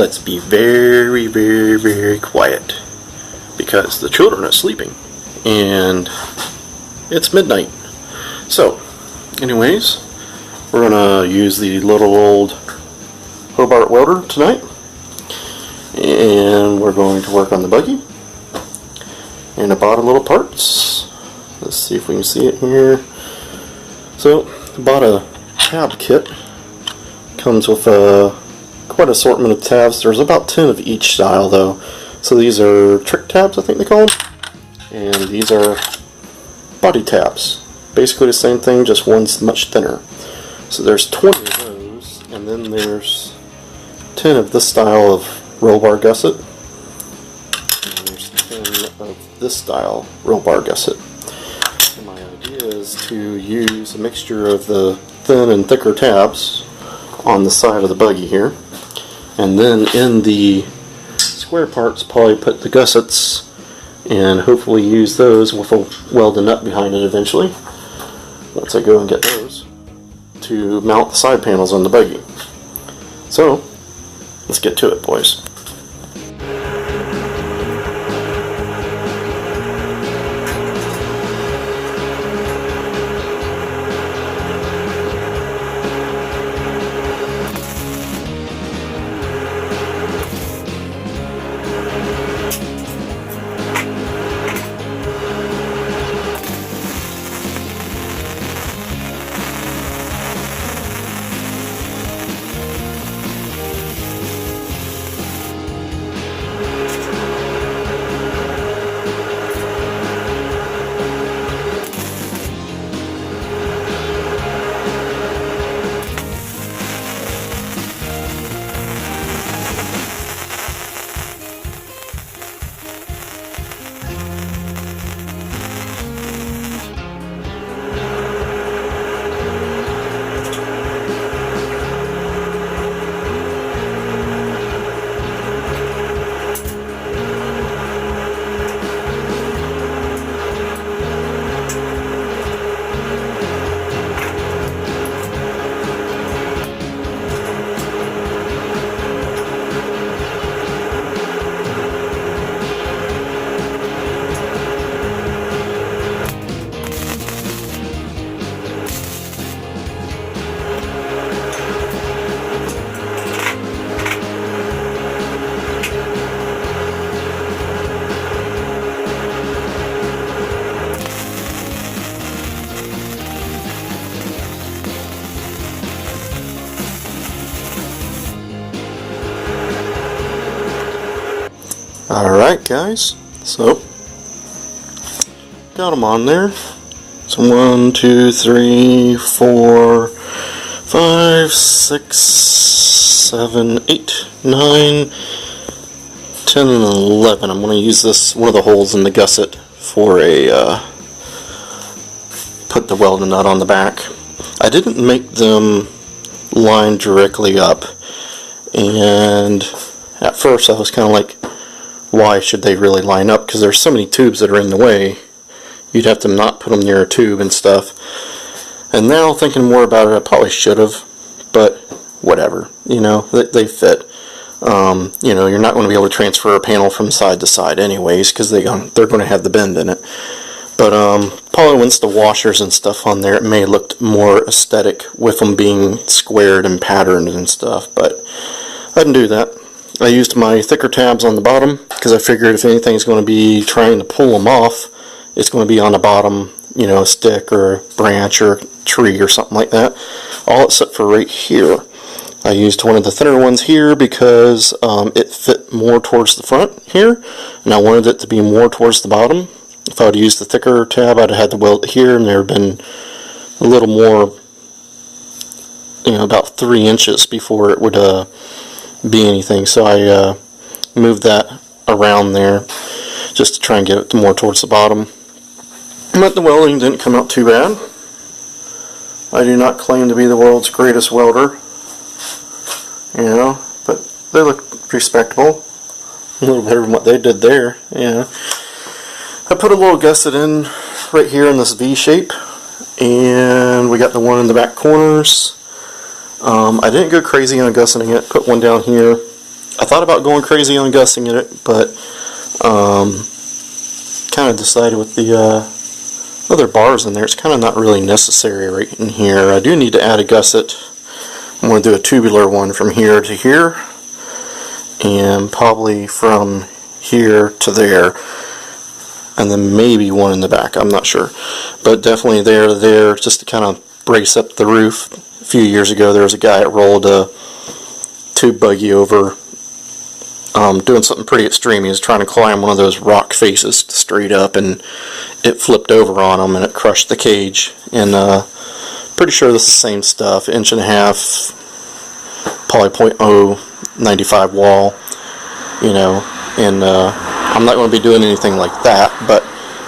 let's be very, very, very quiet because the children are sleeping and it's midnight. So, anyways, we're gonna use the little old Hobart welder tonight, and we're going to work on the buggy. And I bought a little parts. Let's see if we can see it here. So, I bought a tab kit. Comes with quite an assortment of tabs. There's about 10 of each style though. So these are trick tabs, I think they call them. And these are body tabs. Basically the same thing, just one's much thinner. So there's 20 of those, and then there's 10 of this style of roll bar gusset. And there's 10 of this style roll bar gusset. So my idea is to use a mixture of the thin and thicker tabs on the side of the buggy here, and then in the square parts probably put the gussets and hopefully use those with a welded nut behind it eventually once I go and get those to mount the side panels on the buggy. So let's get to it, boys. Alright guys, so got them on there. So 1, 2, 3, 4, 5, 6, 7, 8, 9, 10, and 11. I'm going to use this, one of the holes in the gusset for a put the welding nut on the back. I didn't make them line directly up, and at first I was kind of like, why should they really line up? Because there's so many tubes that are in the way. You'd have to not put them near a tube and stuff. And now thinking more about it, I probably should have, but whatever. You know, they fit. You know, you're not going to be able to transfer a panel from side to side anyways, because they're going to have the bend in it. But probably once the washers and stuff on there, it may look more aesthetic with them being squared and patterned and stuff. But I didn't do that. I used my thicker tabs on the bottom because I figured if anything's going to be trying to pull them off, it's going to be on the bottom, you know, a stick or a branch or a tree or something like that. All except for right here. I used one of the thinner ones here because it fit more towards the front here, and I wanted it to be more towards the bottom. If I would have used the thicker tab, I'd have had to weld it here, and there would have been a little more, you know, about 3 inches before it would be anything. So I moved that around there just to try and get it more towards the bottom. But the welding didn't come out too bad. I do not claim to be the world's greatest welder, you know, but they look respectable. A little better than what they did there, yeah. I put a little gusset in right here in this V shape, and we got the one in the back corners. I didn't go crazy on gusseting it, put one down here. I thought about going crazy on gussing it, but kind of decided with the other bars in there, it's kind of not really necessary right in here. I do need to add a gusset. I'm going to do a tubular one from here to here, and probably from here to there, and then maybe one in the back. I'm not sure, but definitely there, just to kind of brace up the roof. A few years ago, there was a guy that rolled a tube buggy over, doing something pretty extreme. He was trying to climb one of those rock faces straight up, and it flipped over on him and it crushed the cage. And pretty sure this is the same stuff, 1.5 inch poly .095 wall, you know. And I'm not going to be doing anything like that, but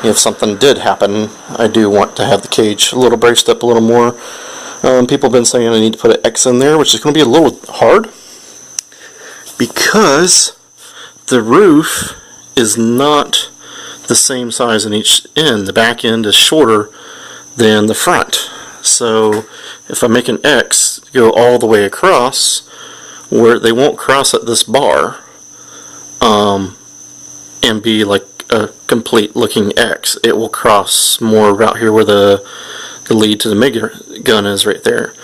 if something did happen, I do want to have the cage a little braced up a little more. People have been saying I need to put an X in there, which is going to be a little hard, because the roof is not the same size in each end. The back end is shorter than the front. So if I make an X go all the way across, where they won't cross at this bar, and be like a complete looking X, it will cross more out here where the lead to the MIG gun is right there.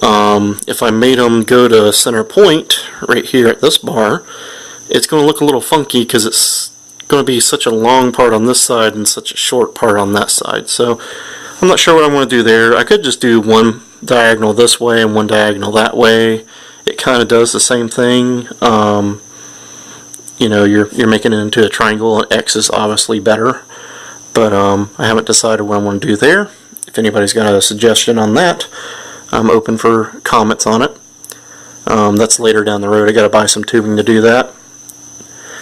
If I made them go to center point right here at this bar, it's going to look a little funky because it's going to be such a long part on this side and such a short part on that side. So I'm not sure what I want to do there. I could just do one diagonal this way and one diagonal that way. It kind of does the same thing. You know, you're making it into a triangle, and X is obviously better. But I haven't decided what I want to do there. If anybody's got a suggestion on that, I'm open for comments on it. That's later down the road. I got to buy some tubing to do that.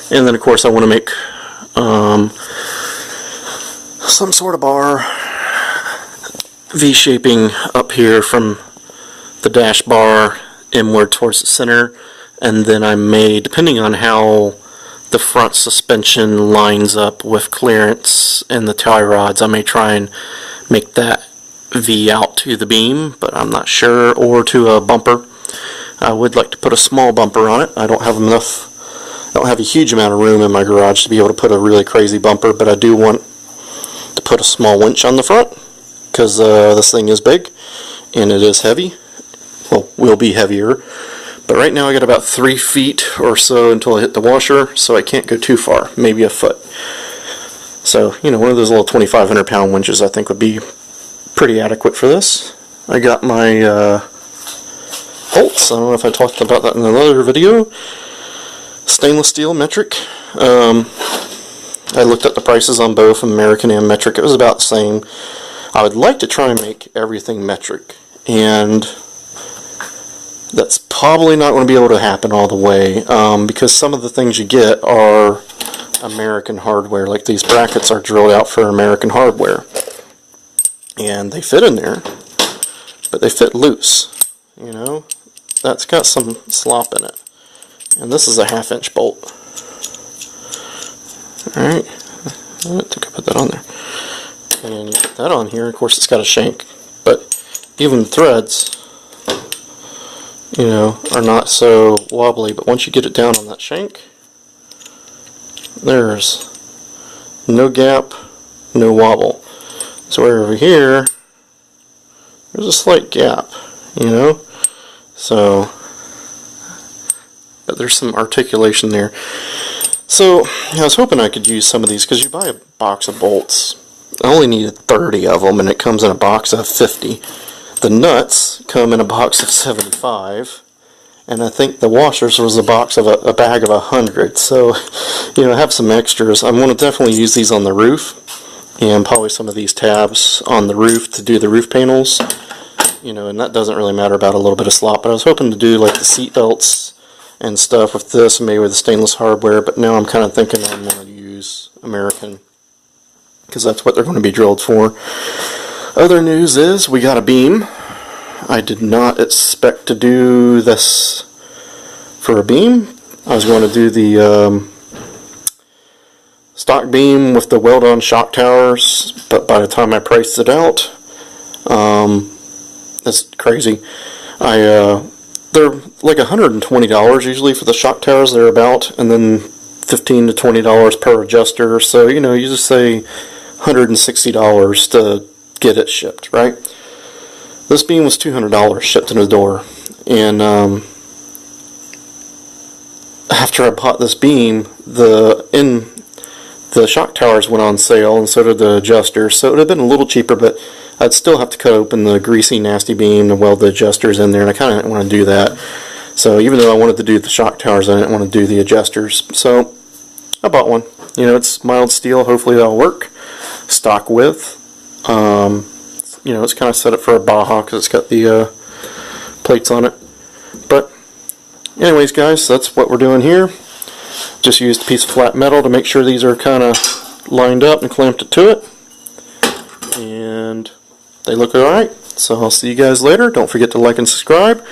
And then of course I want to make some sort of bar V-shaping up here from the dash bar inward towards the center, and then I may, depending on how the front suspension lines up with clearance and the tie rods, I may try and make that V out to the beam, but I'm not sure, or to a bumper. I would like to put a small bumper on it. I don't have a huge amount of room in my garage to be able to put a really crazy bumper, but I do want to put a small winch on the front, because this thing is big and it is heavy. Well, will be heavier. But right now I got about 3 feet or so until I hit the washer, so I can't go too far, maybe a foot. So, you know, one of those little 2,500 pound winches I think would be pretty adequate for this. I got my bolts. I don't know if I talked about that in another video. Stainless steel metric. I looked at the prices on both American and metric. It was about the same. I would like to try and make everything metric, and that's probably not going to be able to happen all the way, because some of the things you get are American hardware. Like these brackets are drilled out for American hardware, and they fit in there, but they fit loose. You know, that's got some slop in it, and this is a 1/2 inch bolt. Alright, I think I put that on there, and you put that on here. Of course it's got a shank, but even the threads, you know, are not so wobbly. But once you get it down on that shank, there's no gap, no wobble. So over here, there's a slight gap, you know. So, but there's some articulation there. So I was hoping I could use some of these, because you buy a box of bolts. I only needed 30 of them, and it comes in a box of 50. The nuts come in a box of 75, and I think the washers was a box of a bag of 100. So, you know, I have some extras. I'm going to definitely use these on the roof, and probably some of these tabs on the roof to do the roof panels. You know, and that doesn't really matter about a little bit of slop. But I was hoping to do like the seat belts and stuff with this, maybe with the stainless hardware. But now I'm kind of thinking I'm going to use American, because that's what they're going to be drilled for. Other news is we got a beam. I did not expect to do this for a beam. I was going to do the stock beam with the weld-on shock towers, but by the time I priced it out, that's crazy. They're like $120 usually for the shock towers thereabout, and then $15 to $20 per adjuster. So you know, you just say $160 to get it shipped, right? This beam was $200 shipped in the door, and after I bought this beam, the shock towers went on sale, and so did the adjusters. So it would have been a little cheaper, but I'd still have to cut open the greasy, nasty beam to weld the adjusters in there, and I kind of didn't want to do that. So even though I wanted to do the shock towers, I didn't want to do the adjusters. So I bought one. You know, it's mild steel. Hopefully that'll work. Stock width. You know, it's kind of set up for a Baja because it's got the plates on it. But anyways, guys, that's what we're doing here. Just used a piece of flat metal to make sure these are kind of lined up and clamped it to it. And they look alright. So I'll see you guys later. Don't forget to like and subscribe.